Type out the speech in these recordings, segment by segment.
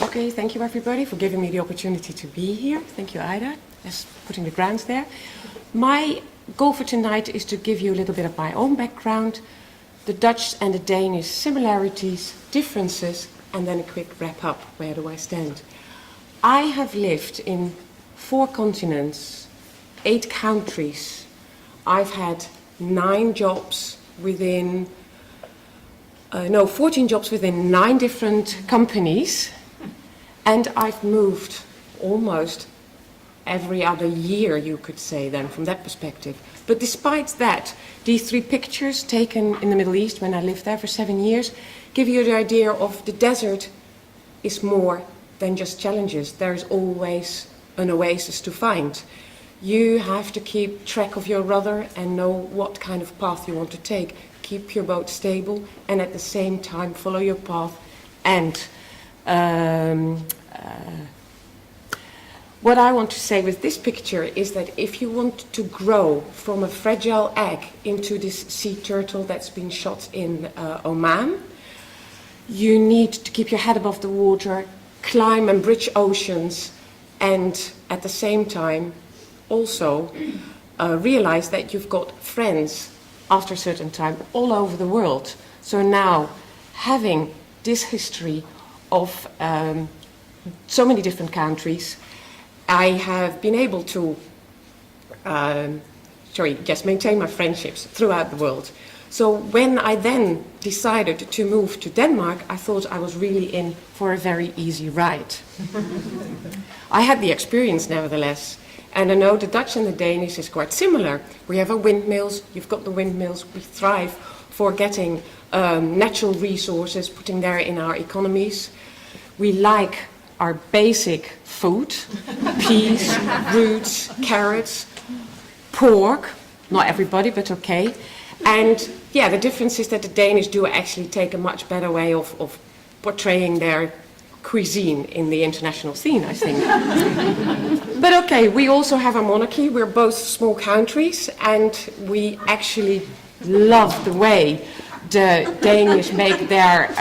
Okay, thank you everybody for giving me the opportunity to be here. Thank you, Ida, just putting the grounds there. My goal for tonight is to give you a little bit of my own background, the Dutch and the Danish similarities, differences, and then a quick wrap up. Where do I stand? I have lived in 4 continents, 8 countries. I've had 14 jobs within 9 different companies. And I've moved almost every other year, you could say then, from that perspective. But despite that, these 3 pictures taken in the Middle East when I lived there for 7 years give you the idea of the desert is more than just challenges. There's always an oasis to find. You have to keep track of your rudder and know what kind of path you want to take. Keep your boat stable and at the same time follow your path. And what I want to say with this picture is that if you want to grow from a fragile egg into this sea turtle that's been shot in Oman, you need to keep your head above the water, climb and bridge oceans, and at the same time also realize that you've got friends after a certain time all over the world. So now, having this history of so many different countries, I have been able to maintain my friendships throughout the world. So when I then decided to move to Denmark, I thought I was really in for a very easy ride. I had the experience nevertheless, and I know the Dutch and the Danish is quite similar. We have our windmills, you've got the windmills, we thrive for getting natural resources, putting there in our economies. We like our basic food, peas, roots, carrots, pork, not everybody, but okay. And yeah, the difference is that the Danish do actually take a much better way of portraying their cuisine in the international scene, I think. But okay, we also have a monarchy. We're both small countries, and we actually love the way the Danish make their,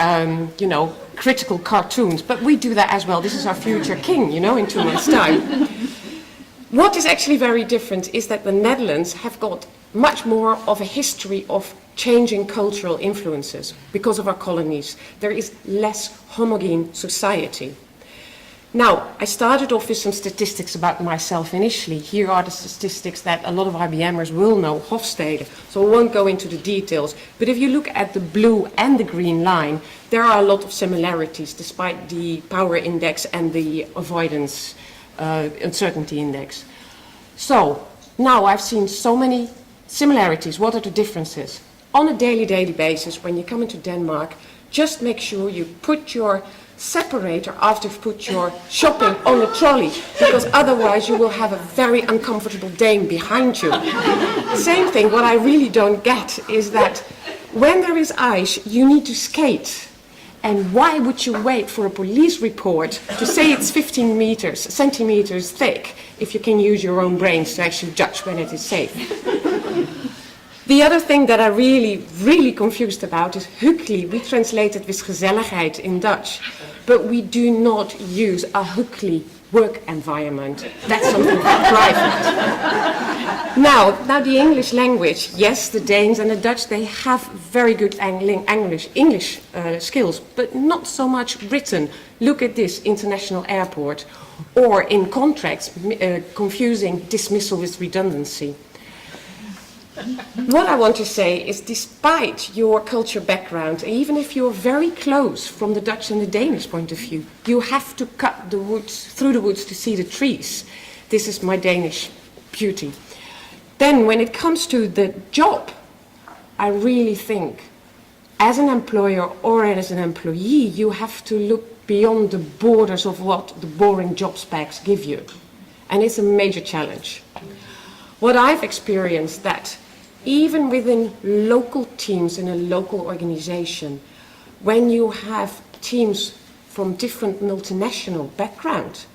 critical cartoons. But we do that as well. This is our future king, in 2 months' time. What is actually very different is that the Netherlands have got much more of a history of changing cultural influences because of our colonies. There is less homogene society. Now, I started off with some statistics about myself initially. Here are the statistics that a lot of IBMers will know, Hofstede, so I won't go into the details. But if you look at the blue and the green line, there are a lot of similarities despite the power index and the avoidance uncertainty index. So, now I've seen so many similarities. What are the differences? On a daily basis, when you come into Denmark, just make sure you put your separator after you've put your shopping on a trolley, because otherwise you will have a very uncomfortable Dane behind you. Same thing, what I really don't get is that when there is ice, you need to skate. And why would you wait for a police report to say it's 15 centimeters thick if you can use your own brains to actually judge when it is safe? The other thing that I really confused about is Hukli. We translated with gezelligheid in Dutch, but we do not use a Hukli work environment. That's something private. Now the English language, yes, the Danes and the Dutch, they have very good English skills, but not so much written. Look at this international airport, or in contracts, confusing dismissal with redundancy. What I want to say is, despite your culture background, even if you're very close from the Dutch and the Danish point of view, you have to cut the woods, through the woods to see the trees. This is my Danish beauty. Then when it comes to the job, I really think, as an employer or as an employee, you have to look beyond the borders of what the boring job specs give you. And it's a major challenge. What I've experienced that even within local teams in a local organization, when you have teams from different multinational backgrounds,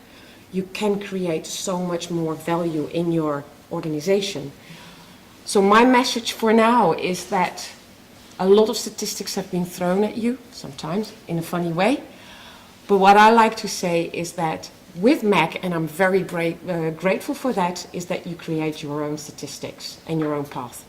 you can create so much more value in your organization. So my message for now is that A lot of statistics have been thrown at you, sometimes in a funny way. But what I like to say is that with Mac, and I'm very grateful for that, is that you create your own statistics and your own path.